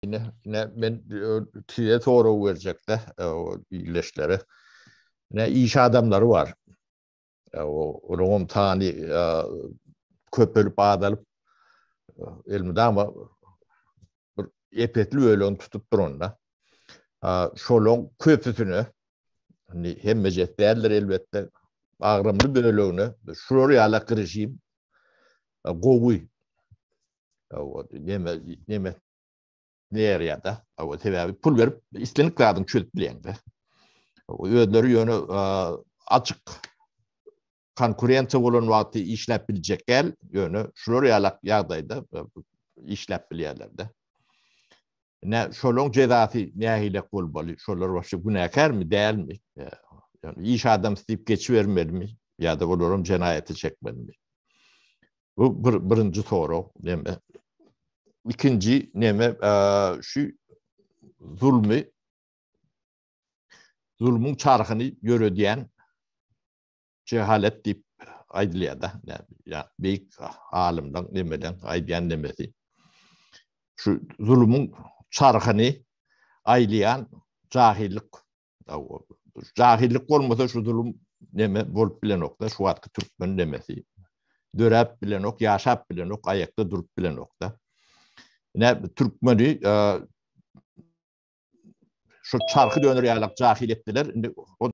Yine ben size soru verecek de o iyileşleri. Ne iş adamları var. O Rom tani köpölüp ağdalıp elmide ama bir epetli öyle tutup durunda. Şolon köpüsünü hem mecet değerler elbette ağrımlı bölüğünü şuraya kırışayım govuy. Neme nereye o sebebi pul verip istenik kadın çözüp bilen de. Ödleri yönü açık konkurente olan vakti işlep bilecek el yönü şuraya yağdaydı işlep bilyerlerde. Ne şolong cezası nehiyle kolbalı şolar başı günahkar mı değil mi? Yani iş adam stip geçivermeli mi? Ya da olurum cinayeti çekmeli mi? Bu birinci soru. Neme? İkinci neme şu zulmün çarkını yürüyen cehalet deyip aydılıyada. Yani büyük alimden demeden aydiyan demesi. Şu zulmün çarkını aylayan cahillik. Cahillik olmasa şu zulüm neme bolup bilen nokta şu atkı Türkmen demesi. Dörep bilen ok, yaşap bilen ok, ayakta durup bilen nokta. Ne Türkmen'i şu çarkı dönür yalak cahil ettiler. O